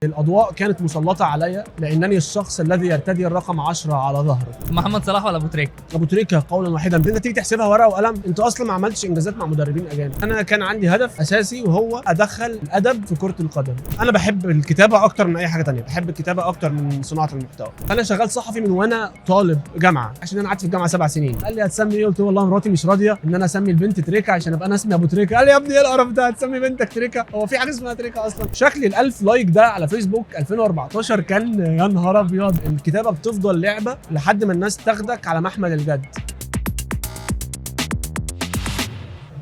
الأضواء كانت مسلطة عليا لأنني الشخص الذي يرتدي الرقم 10 على ظهره. محمد صلاح ولا ابو تريكة؟ أبو تريكة قولا واحدا. انت تيجي تحسبها ورقة وقلم، انت أصلا ما عملتش إنجازات مع مدربين أجانب. أنا كان عندي هدف أساسي وهو أدخل الأدب في كرة القدم. أنا بحب الكتابة أكتر من أي حاجة تانية، بحب الكتابة أكتر من صناعة المحتوى. أنا شغال صحفي من وأنا طالب جامعة، عشان أنا قعدت في الجامعة 7 سنين. قال لي هتسمي إيه؟ قلت له والله مراتي مش راضية إن أنا أسمي البنت تريكة عشان أبقى أنا اسمي أبو تريكة. قال لي يا ابني إيه القرف ده؟ هتسمي بنتك تريكة؟ هو في حاجة اسمها تريكة أصلا؟ شكلي ال1000 لايك ده على فيسبوك 2014 كان يا نهار ابيض. الكتابه بتفضل لعبه لحد ما الناس تاخدك على محمل الجد.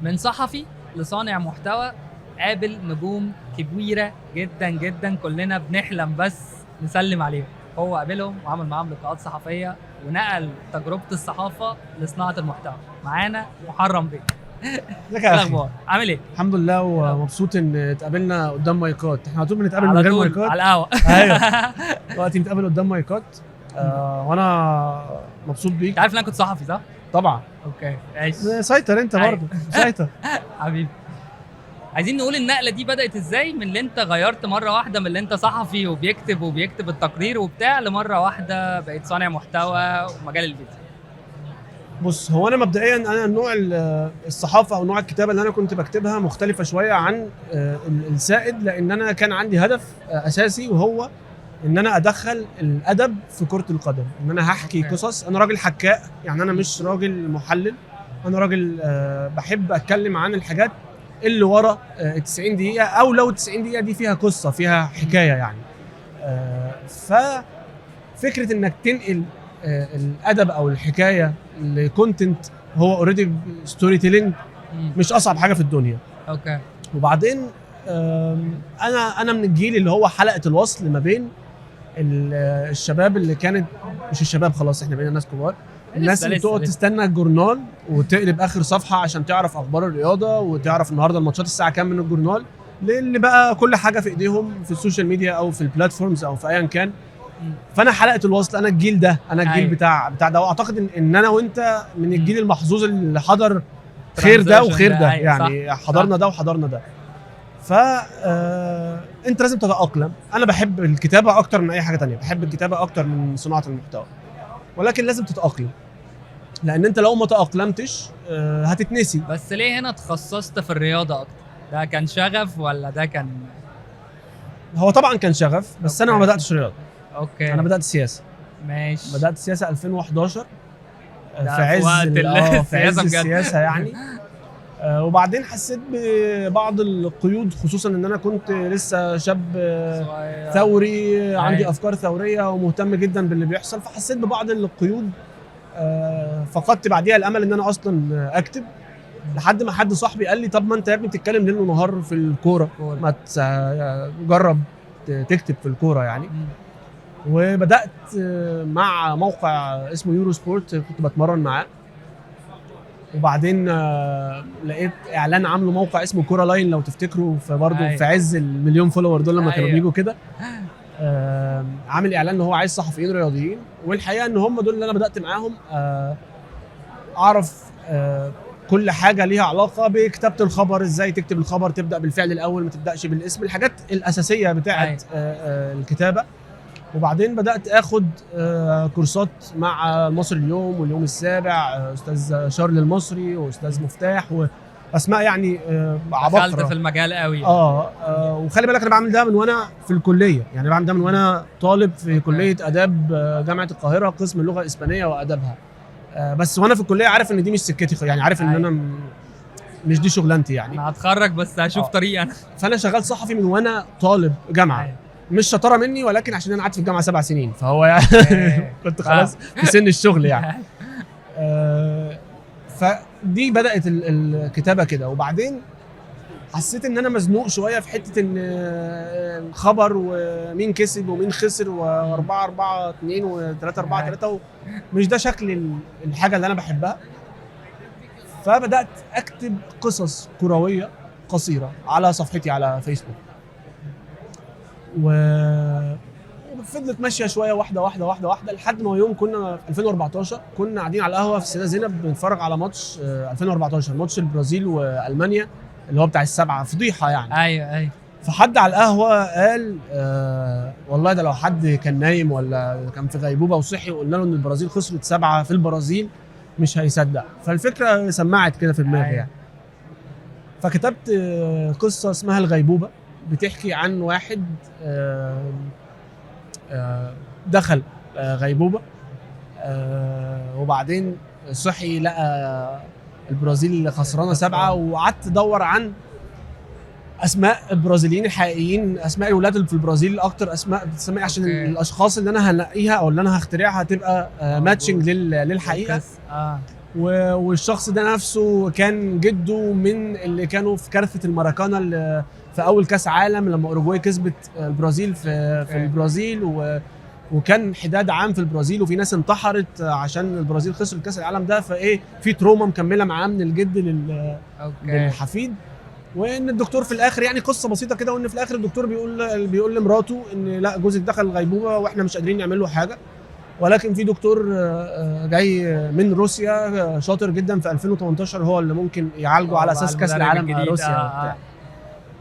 من صحفي لصانع محتوى، قابل نجوم كبيره جدا جدا كلنا بنحلم بس نسلم عليهم. هو قابلهم وعمل معاهم لقاءات صحفيه ونقل تجربه الصحافه لصناعه المحتوى. معانا محرم بيه. ازيك ايه يا اخي؟ الاخبار؟ عامل ايه؟ الحمد لله ومبسوط ان اتقابلنا قدام مايكات. احنا على طول بنتقابل من على غير طول مايكات. على القهوه. ايوه دلوقتي نتقابل قدام مايكات. وانا مبسوط بيك انت عارف ان انا كنت صحفي صح؟ طبعا. اوكي ماشي سيطر انت أيوة. برضه سيطر. حبيبي. عايزين نقول النقله دي بدات ازاي، من اللي انت غيرت مره واحده من اللي انت صحفي وبيكتب التقرير وبتاع لمره واحده بقيت صانع محتوى ومجال الفيديو. بص، هو انا مبدئيا انا نوع الصحافه او نوع الكتابه اللي انا كنت بكتبها مختلفه شويه عن السائد، لان انا كان عندي هدف اساسي وهو ان انا ادخل الادب في كره القدم، ان انا هحكي قصص. انا راجل حكاء، يعني انا مش راجل محلل، انا راجل بحب اتكلم عن الحاجات اللي ورا 90 دقيقه، او لو 90 دقيقه دي فيها قصه فيها حكايه يعني. ففكره انك تنقل الادب او الحكايه لكونتنت هو اوريدي ستوري تيلينج مش اصعب حاجه في الدنيا. اوكي. وبعدين انا من الجيل اللي هو حلقه الوصل ما بين الشباب اللي كانت، مش الشباب خلاص احنا بقينا ناس كبار، الناس اللي بتقعد تستنى الجورنال وتقلب اخر صفحه عشان تعرف اخبار الرياضه وتعرف النهارده الماتشات الساعه كام من الجورنال، للي بقى كل حاجه في ايديهم في السوشيال ميديا او في البلاتفورمز او في ايا كان. فانا حلقه الوصل، انا الجيل ده، انا الجيل بتاع ده. واعتقد ان انا وانت من الجيل المحظوظ اللي حضر خير ده وخير ده، يعني حضرنا ده وحضرنا ده. ف انت لازم تتاقلم. انا بحب الكتابه اكتر من اي حاجه تانية، بحب الكتابه اكتر من صناعه المحتوى، ولكن لازم تتاقلم، لان انت لو ما تاقلمتش هتتنسي. بس ليه هنا تخصصت في الرياضه اكتر؟ ده كان شغف ولا ده كان؟ هو طبعا كان شغف، بس انا ما بداتش رياضه. اوكي. انا بدات سياسه. ماشي. بدات سياسه 2011 في عز السياسه يعني. وبعدين حسيت ببعض القيود، خصوصا ان انا كنت لسه شاب ثوري، عندي افكار ثوريه ومهتم جدا باللي بيحصل، فحسيت ببعض القيود. فقدت بعديها الامل ان انا اصلا اكتب، لحد ما حد صاحبي قال لي طب ما انت يا ابني بتتكلم ليل ونهار في الكوره، ما تجرب تكتب في الكوره يعني. وبدات مع موقع اسمه يورو سبورت كنت بتمرن معاه، وبعدين لقيت اعلان عامله موقع اسمه كوره لاين لو تفتكروا، فبرضه في عز المليون فولور دول لما كانوا بيجوا كده، عامل اعلان ان هو عايز صحفيين رياضيين. والحقيقه ان هم دول اللي انا بدات معاهم اعرف كل حاجه ليها علاقه بكتابه الخبر، ازاي تكتب الخبر، تبدا بالفعل الاول ما تبداش بالاسم، الحاجات الاساسيه بتاعه الكتابه. وبعدين بدات اخد كورسات مع المصري اليوم واليوم السابع، استاذ شارل المصري واستاذ مفتاح واسماء يعني عباقره. دخلت في المجال قوي. وخلي بالك انا بعمل ده من وانا في الكليه، يعني بعمل ده من وانا طالب في كليه اداب جامعه القاهره قسم اللغه الاسبانيه وادبها. بس وانا في الكليه عارف ان دي مش سكتي، يعني عارف ان انا مش دي شغلانتي يعني. انا هتخرج بس هشوف طريقي انا. فانا شغال صحفي من وانا طالب جامعه. مش شطاره مني، ولكن عشان انا قعدت في الجامعه 7 سنين، فهو يعني كنت خلاص في سن الشغل يعني. فدي بدات الكتابه كده. وبعدين حسيت ان انا مزنوق شويه في حته ان الخبر ومين كسب ومين خسر و4-4-2 و3-4-3 مش ده شكل الحاجه اللي انا بحبها. فبدات اكتب قصص كرويه قصيره على صفحتي على فيسبوك، وفضلت ماشيه شويه واحده واحده واحده واحده، لحد ما يوم كنا في 2014 كنا قاعدين على القهوه في السيده زينب بنتفرج على ماتش 2014 ماتش البرازيل والمانيا اللي هو بتاع السبعه، فضيحه يعني. ايوه فحد على القهوه قال والله ده لو حد كان نايم ولا كان في غيبوبه وصحي وقلنا له ان البرازيل خسرت 7 في البرازيل مش هيصدق. فالفكره سمعت كده في دماغي يعني. فكتبت قصه اسمها الغيبوبه، بتحكي عن واحد دخل غيبوبه وبعدين صحي لقى البرازيل خسرانه 7، وقعدت ادور عن اسماء البرازيليين الحقيقيين، اسماء الولاد اللي في البرازيل، اكتر اسماء بتسمي عشان الاشخاص اللي انا هنلاقيها او اللي انا هخترعها هتبقى ماتشنج للحقيقه. والشخص ده نفسه كان جده من اللي كانوا في كارثه الماراكانا اللي في اول كاس عالم لما اوروجواي كسبت البرازيل في البرازيل، وكان حداد عام في البرازيل وفي ناس انتحرت عشان البرازيل خسر كاس العالم ده. فايه في تروما مكمله معاه من الجد للحفيد. وان الدكتور في الاخر يعني قصه بسيطه كده، وان في الاخر الدكتور بيقول لمراته ان لا جوزك دخل الغيبوبه واحنا مش قادرين نعمل له حاجه، ولكن في دكتور جاي من روسيا شاطر جدا في 2018 هو اللي ممكن يعالجه على اساس كاس العالم مع روسيا وبتاع.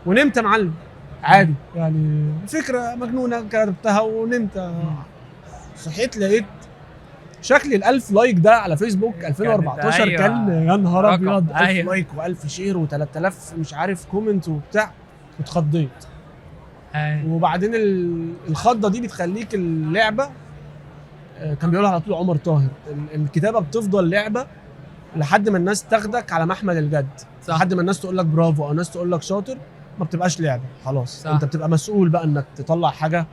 ونمت يا معلم عادي يعني، فكره مجنونه كتبتها ونمت. صحيت لقيت شكل ال1000 لايك ده على فيسبوك 2014 كان يا نهار ابيض، 1000 لايك و1000 شير و3000 مش عارف كومنت وبتاع. اتخضيت. وبعدين الخضه دي بتخليك اللعبه، كان بيقولها على طول عمر طاهر، الكتابه بتفضل لعبه لحد ما الناس تاخدك على محمل الجد، لحد ما الناس تقول لك برافو او الناس تقول لك شاطر، ما بتبقاش لعبه خلاص. صح. انت بتبقى مسؤول بقى انك تطلع حاجه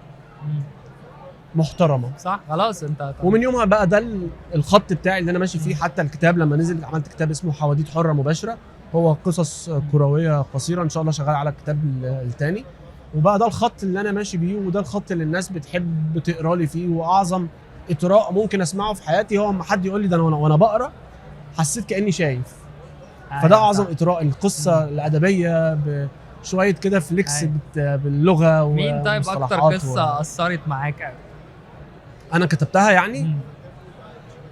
محترمه. صح خلاص انت. ومن يومها بقى ده الخط بتاعي اللي انا ماشي فيه. حتى الكتاب لما نزل عملت كتاب اسمه حواديت حره مباشره، هو قصص كرويه قصيره، ان شاء الله شغال على الكتاب الثاني. وبقى ده الخط اللي انا ماشي بيه، وده الخط اللي الناس بتحب تقرا لي فيه. واعظم اطراء ممكن اسمعه في حياتي هو اما حد يقول لي ده انا وانا بقرا حسيت كاني شايف. فده اعظم اطراء، القصه الادبيه بشويه كده فليكس باللغه. مين طيب اكتر قصه اثرت معاك قوي انا كتبتها يعني؟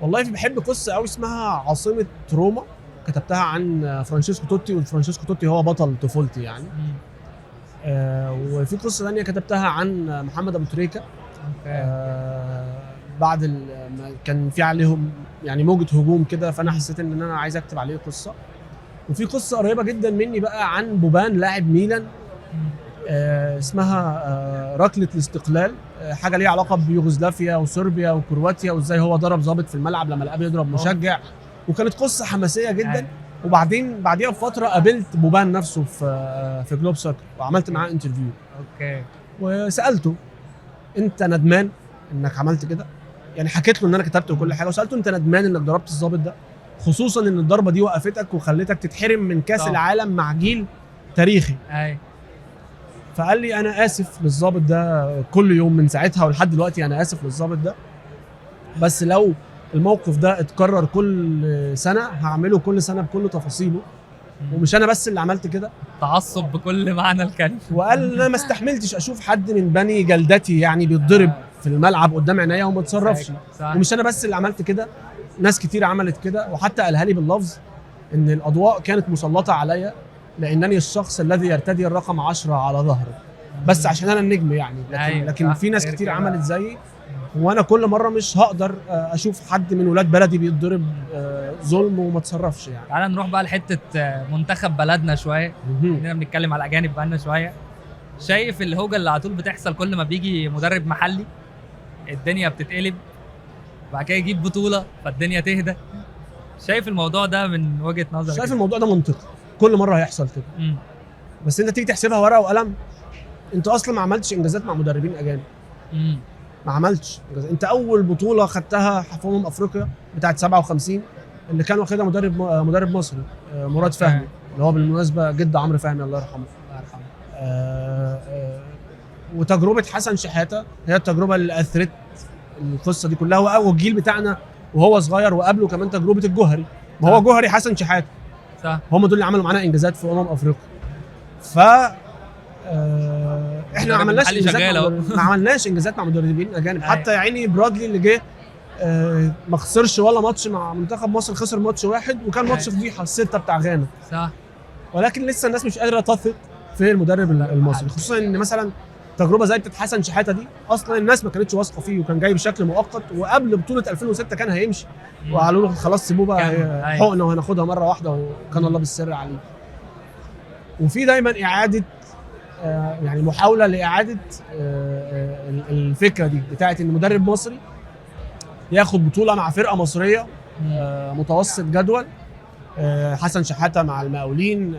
والله بحب قصه قوي اسمها عاصمه روما، كتبتها عن فرانشيسكو توتي، وفرانشيسكو توتي هو بطل طفولتي يعني. وفي قصه ثانيه كتبتها عن محمد ابو تريكه. بعد ما كان في عليهم يعني موجه هجوم كده، فانا حسيت ان انا عايز اكتب عليه قصه. وفي قصه قريبه جدا مني بقى عن بوبان لاعب ميلان، اسمها ركله الاستقلال، حاجه ليها علاقه بيوغوسلافيا وصربيا وكرواتيا، وازاي هو ضرب ضابط في الملعب لما لقاه بيضرب مشجع. وكانت قصه حماسيه جدا. وبعدين بعديها بفتره قابلت بوبان نفسه في جلوب سوكر وعملت معاه انترفيو. وسالته انت ندمان انك عملت كده؟ يعني حكيت له ان انا كتبت وكل حاجه، وسالته انت ندمان انك ضربت الضابط ده، خصوصا ان الضربه دي وقفتك وخلتك تتحرم من كاس العالم مع جيل تاريخي. فقال لي انا اسف للضابط ده كل يوم من ساعتها ولحد دلوقتي، انا اسف للضابط ده، بس لو الموقف ده اتكرر كل سنه هعمله كل سنه بكل تفاصيله. ومش انا بس اللي عملت كده، تعصب بكل معنى الكلمه. وقال انا ما استحملتش اشوف حد من بني جلدتي يعني بيتضرب في الملعب قدام عينيا وما اتصرفش. ومش انا بس اللي عملت كده، ناس كتير عملت كده. وحتى قالها لي باللفظ ان الاضواء كانت مسلطه عليا لانني الشخص الذي يرتدي الرقم 10 على ظهره، بس عشان انا النجم يعني. لكن في ناس كتير عملت زيي، وانا كل مره مش هقدر اشوف حد من ولاد بلدي بيتضرب ظلم وما تصرفش يعني. تعالى نروح بقى لحته منتخب بلدنا شويه، اننا بنتكلم على الاجانب بقالنا شويه. شايف الهوجه اللي على طول بتحصل كل ما بيجي مدرب محلي، الدنيا بتتقلب، وبعد كده يجيب بطوله فالدنيا تهدى. شايف الموضوع ده من وجهه نظرك؟ شايف الموضوع ده منطقي، كل مره هيحصل كده. بس انت تيجي تحسبها ورقه وقلم، انت اصلا ما عملتش انجازات مع مدربين اجانب. ما عملتش انجازات. انت اول بطوله خدتها في افريقيا بتاعه 57 اللي كان واخدها مدرب مصري، مراد فهمي، اللي هو بالمناسبه جد عمرو فهمي الله يرحمه. وتجربه حسن شحاته هي التجربه اللي اثرت القصه دي كلها، والجيل بتاعنا وهو صغير، وقبله كمان تجربه الجوهري. ما هو جوهري حسن شحاته صح، هم دول اللي عملوا معانا انجازات في افريقيا. ف احنا ما عملناش انجازات مع مدربين اجانب. حتى يا عيني برادلي اللي جه ما خسرش ولا ماتش مع منتخب مصر، خسر ماتش واحد وكان ماتش فضيحه 6 بتاع غانا. صح. ولكن لسه الناس مش قادره تثق في المدرب المصري، خصوصا ان مثلا تجربه زي بتاعت حسن شحاته دي اصلا الناس ما كانتش واثقه فيه، وكان جاي بشكل مؤقت، وقبل بطوله 2006 كان هيمشي وقالوا له خلاص سيبوه بقى حقنه وهناخدها مره واحده، وكان الله بالسر عليه. وفي دايما اعاده يعني محاوله لاعاده الفكره دي بتاعت ان مدرب مصري ياخد بطوله مع فرقه مصريه متوسط جدول، حسن شحاته مع المقاولين،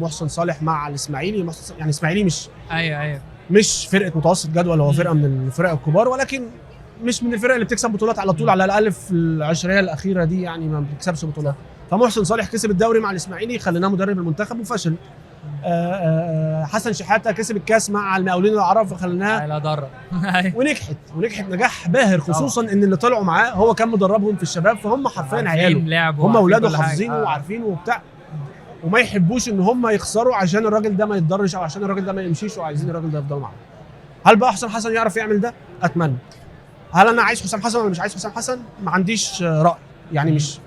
محسن صالح مع الاسماعيلي. يعني الاسماعيلي مش ايوه مش فرقه متوسط جدول، هو فرقه من الفرق الكبار، ولكن مش من الفرق اللي بتكسب بطولات على طول، على الاقل في العشريه الاخيره دي يعني ما بتكسبش بطولات. فمحسن صالح كسب الدوري مع الاسماعيلي، خليناه مدرب المنتخب وفشل. حسن شحاته كسب الكاس مع المقاولين العرب فخليناه لا ضر ونجحت نجاح باهر، خصوصا ان اللي طلعوا معاه هو كان مدربهم في الشباب، فهم حرفيا عياله، هم اولاده حافظينه وعارفينه وبتاع، وما يحبوش ان هم يخسروا عشان الراجل ده ما يتضرش او عشان الراجل ده ما يمشيش، وعايزين الراجل ده يفضل معاهم. هل بقى حسام حسن يعرف يعمل ده؟ اتمنى. هل انا عايز حسام حسن ولا مش عايز حسام حسن؟ ما عنديش راي يعني، مش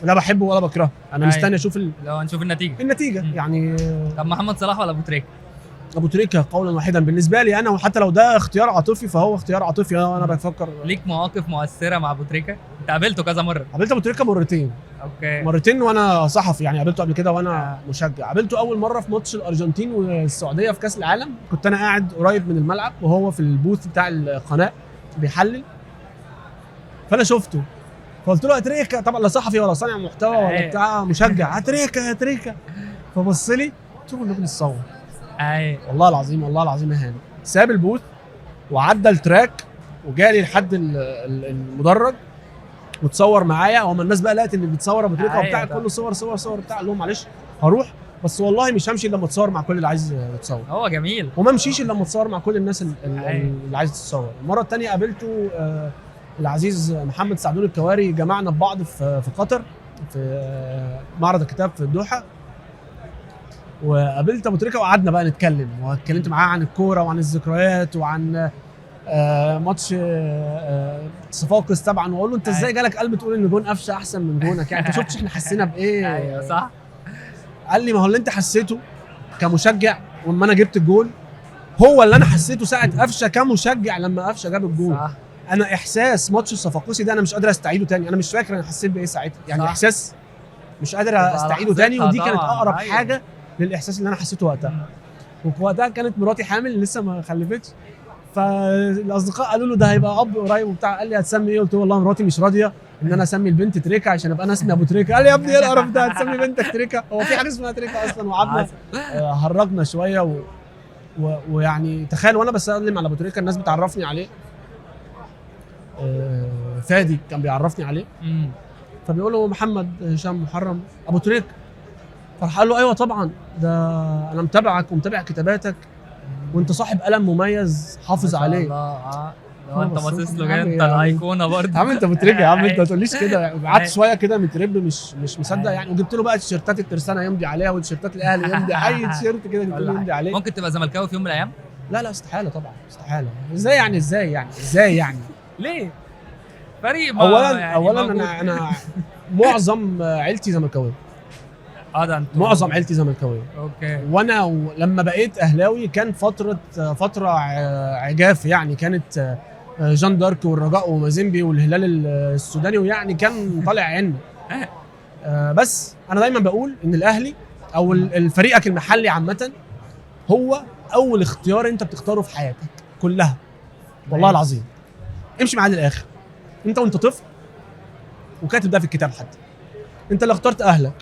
لا بحبه ولا بكرهه، انا مستني اشوف لو هنشوف النتيجه يعني. طب محمد صلاح ولا ابو تريكه؟ ابو تريكه قولا واحدا بالنسبه لي انا، وحتى لو ده اختيار عاطفي فهو اختيار عاطفي. انا بفكر. ليك مواقف مؤثره مع ابو تريكه؟ انت قابلته كذا مره؟ قابلت ابو تريكه مرتين. اوكي. مرتين وانا صحفي يعني، قابلته قبل كده وانا مشجع. قابلته اول مره في ماتش الارجنتين والسعوديه في كاس العالم، كنت انا قاعد قريب من الملعب وهو في البوث بتاع القناه بيحلل، فانا شفته فقلت له يا تريكه، طبعا لا صحفي ولا صانع محتوى ولا بتاع، مشجع، يا تريكه يا تريكه، فبص لي قلت له النبي نتصور. والله العظيم والله العظيم يا هاني ساب البوث وعدى التراك وجالي لحد المدرج وتصور معايا، وما الناس بقى لقت ان بيتصور ابو تريكه وبتاع، كله صور بتاع، قال لهم معلش هروح، بس والله مش همشي الا لما اتصور مع كل اللي عايز يتصور. هو جميل. وما امشيش الا لما اتصور مع كل الناس اللي عايز تتصور. المره الثانيه قابلته العزيز محمد سعدون الكواري، جمعنا ببعض في قطر في معرض الكتاب في الدوحه، وقابلت ابو تريكه وقعدنا بقى نتكلم، واتكلمت معاه عن الكوره وعن الذكريات وعن ماتش صفاقس طبعا، واقول له انت ازاي جالك قلب تقول ان جون قفشه احسن من جونك؟ يعني انت شفتش احنا حسينا بايه؟ ايوه صح. قال لي ما هو اللي انت حسيته كمشجع واما انا جبت الجول هو اللي انا حسيته ساعه قفشه كمشجع لما قفشه جاب الجول. صح. انا احساس ماتش الصفاقسي ده انا مش قادر استعيده تاني، انا مش فاكر انا حسيت بايه ساعتها يعني. صح. احساس مش قادر استعيده تاني، ودي كانت اقرب حاجه للاحساس اللي انا حسيته وقتها. ووقتها كانت مراتي حامل لسه ما خلفتش، فالاصدقاء قالوا له ده هيبقى اب قريب وبتاع، قال لي هتسمي ايه؟ قلت له والله مراتي مش راضيه ان انا اسمي البنت تريكه عشان ابقى انا اسمي ابو تريكه. قال لي يا ابني ايه القرف ده، هتسمي بنتك تريكه؟ هو في حاجه اسمها تريكه اصلا؟ وقعدنا هرجنا شويه ويعني تخيل وانا بسلم على ابو تريكه الناس بتعرفني عليه، فادي كان بيعرفني عليه، فبيقول له محمد هشام محرم ابو تريكه، فراح قال له ايوه طبعا ده انا متابعك ومتابع كتاباتك وانت صاحب قلم مميز حافظ عليه. لو انت باصص له انت الايقونه برضه. يا عم انت بترجع يا عم، انت ما تقوليش كده. قعدت شويه كده مترب مش مصدق يعني، وجبت له بقى التيشيرتات الترسانه يمضي عليها والتيشيرتات الاهلي يمضي، اي تيشيرت كده جبت له يمضي عليه. ممكن تبقى زملكاوي في يوم من الايام؟ لا استحاله طبعا، استحاله. ازاي يعني ليه؟ فريق اولا انا معظم عيلتي زملكاويه. ده معظم عيلتي زملكاويه. اوكي. وانا لما بقيت اهلاوي كان فتره عجاف يعني، كانت جان دارك والرجاء ومازيمبي والهلال السوداني، ويعني كان طالع عنا. بس انا دايما بقول ان الاهلي او فريقك المحلي عامه هو اول اختيار انت بتختاره في حياتك كلها، والله العظيم. امشي معاه للاخر. انت وانت طفل وكاتب ده في الكتاب، حتى انت اللي اخترت اهلك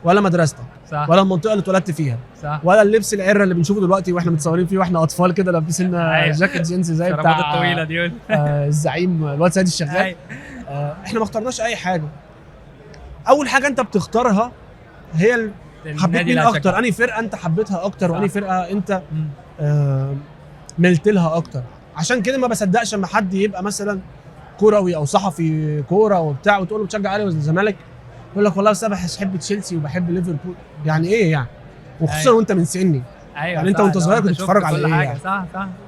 ولا مدرستك، صح، ولا المنطقه اللي اتولدت فيها، صح، ولا اللبس العره اللي بنشوفه دلوقتي واحنا متصورين فيه واحنا اطفال كده لابسين جاكيت جينز زي بتاع الطويله دي الزعيم الواد سيد الشغال. احنا ما اخترناش اي حاجه. اول حاجه انت بتختارها هي حبيت مين اكتر، انهي فرقه انت حبيتها اكتر، وانهي فرقه انت ملت لها اكتر. عشان كده ما بصدقش اما حد يبقى مثلا كروي او صحفي كوره وبتاع وتقول له بتشجع اهلي ولا الزمالك، يقول لك والله بس انا بحب تشيلسي وبحب ليفربول. يعني ايه يعني؟ وخصوصا وانت من سني. يعني انت وانت صغير كنت بتتفرج على ايه يعني؟ صح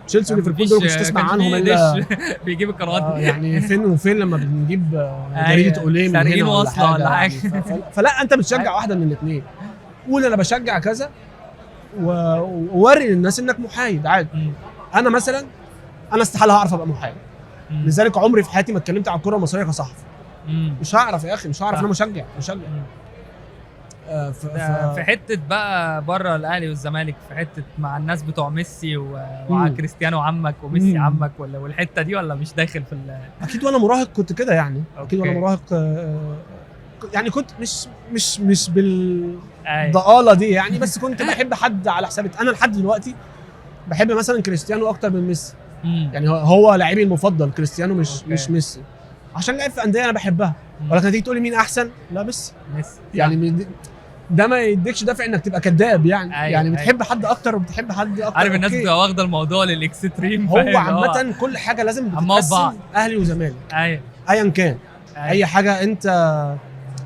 تشيلسي وليفربول دول كنت تسمع عنهم الا بيجيب القنوات يعني فين وفين لما بنجيب جريده اوليه من هنا ولا حاجه. فلا انت بتشجع واحده من الاثنين، قول انا بشجع كذا ووري للناس انك محايد عادي. انا مثلا انا استحاله هعرف ابقى محايد، لذلك عمري في حياتي ما اتكلمت عن الكره المصريه كصحفي. مش هعرف يا اخي، مش هعرف. انا مشجع. في حته بقى بره الاهلي والزمالك، في حته مع الناس بتوع ميسي ومع كريستيانو عمك وميسي عمك، والحته دي ولا مش داخل في اكيد وانا مراهق كنت كده يعني. اكيد وانا مراهق يعني كنت مش بالضآلة دي يعني، بس كنت بحب حد على حساب. انا لحد دلوقتي بحب مثلا كريستيانو اكتر من ميسي. يعني هو لاعبي المفضل كريستيانو، مش ميسي، عشان لعب في انديه انا بحبها. ولكن هتيجي تقول لي مين احسن؟ لا ميسي يعني. ده ما يديكش دافع انك تبقى كذاب يعني. يعني بتحب حد اكتر وبتحب حد اكتر. عارف الناس بتبقى واخده الموضوع للاكستريم. هو عامه كل حاجه لازم بتتقسم اهلي وزمالك. ايا كان اي حاجه انت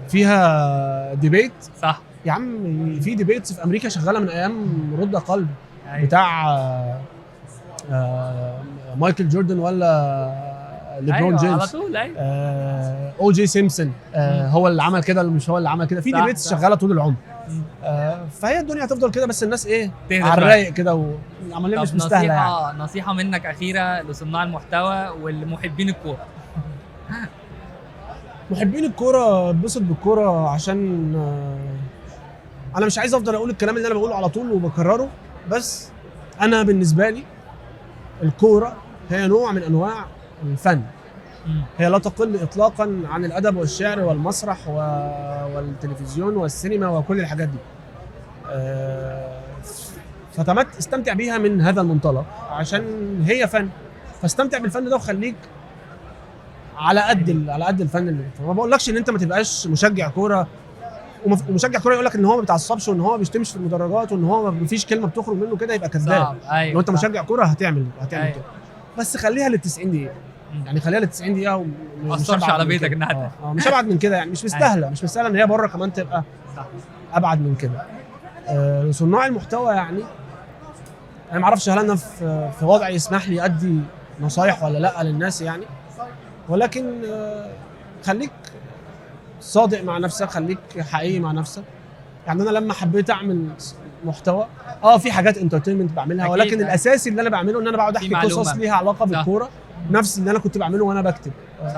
فيها ديبيت. صح يا عم، في ديبيتس في امريكا شغاله من ايام رد قلب بتاع مايكل جوردن ولا ليبرون جيمس على طول. او جي سيمبسون هو اللي عمل كده، مش هو اللي عمل كده. في ديبيتس شغاله طول العمر. فهي الدنيا هتفضل كده، بس الناس ايه على الرايق كده، والعمليه مش مستاهله يعني. نصيحه منك اخيره لصناع المحتوى والمحبين الكوره. محبين الكوره اتبسط بالكوره، عشان انا مش عايز افضل اقول الكلام اللي انا بقوله على طول وبكرره، بس انا بالنسبه لي الكوره هي نوع من انواع الفن. هي لا تقل اطلاقا عن الادب والشعر والمسرح والتلفزيون والسينما وكل الحاجات دي. استمتع بيها من هذا المنطلق، عشان هي فن. فاستمتع بالفن ده وخليك على قد الفن اللي ما بقولكش ان انت ما تبقاش مشجع كوره. ومشجع كوره يقول لك ان هو ما بيتعصبش وان هو ما بيشتمش في المدرجات وان هو ما فيش كلمه بتخرج منه كده، يبقى كذاب. لو انت مشجع كوره هتعمل كده، بس خليها لل 90 دقيقه. يعني خليها لل 90 دقيقه ما تاثرش على بيتك انها مش ابعد من كده يعني. مش مستاهله ان هي بره كمان تبقى ابعد من كده. صناع المحتوى يعني انا ما اعرفش هل انا في وضع يسمح لي ادي نصايح ولا لا للناس يعني، ولكن خليك صادق مع نفسك، خليك حقيقي مع نفسك. يعني انا لما حبيت اعمل محتوى في حاجات انترتينمنت بعملها، ولكن الاساسي اللي انا بعمله ان انا بقعد احكي قصص ليها علاقه بالكوره، نفس اللي انا كنت بعمله وانا بكتب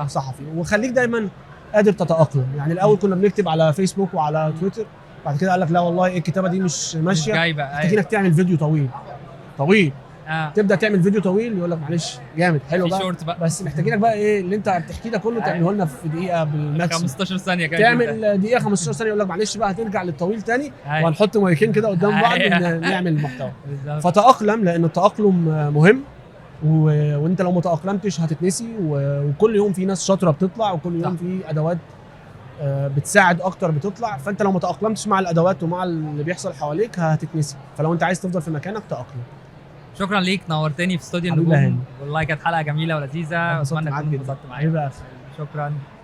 صحفي. وخليك دايما قادر تتاقلم. يعني الاول كنا بنكتب على فيسبوك وعلى تويتر، بعد كده قال لك لا والله الكتابه دي مش ماشيه، محتاجين انك تعمل فيديو طويل. تبدا تعمل فيديو طويل، يقول لك معلش جامد حلو بقى، بس محتاجينك بقى ايه اللي انت بتحكيه ده كله تعمله لنا في دقيقه بالماكسيمم، 15 ثانيه كده، تعمل دقيقه 15 ثانيه، يقول لك معلش بقى هترجع للطويل تاني وهنحط مايكين كده قدام بعض نعمل المحتوى. فتأقلم، لان التأقلم مهم. وانت لو ما تأقلمتش هتتنسي. وكل يوم في ناس شاطره بتطلع، وكل يوم في ادوات بتساعد اكتر بتطلع. فانت لو ما تأقلمتش مع الادوات ومع اللي بيحصل حواليك هتتنسي. فلو انت عايز تفضل في مكانك تأقلم. شكرا ليك، نورتني في استوديو النجوم، والله كانت حلقه جميله ولذيذه، اتمنى تكون انبسطت معايا. شكرا.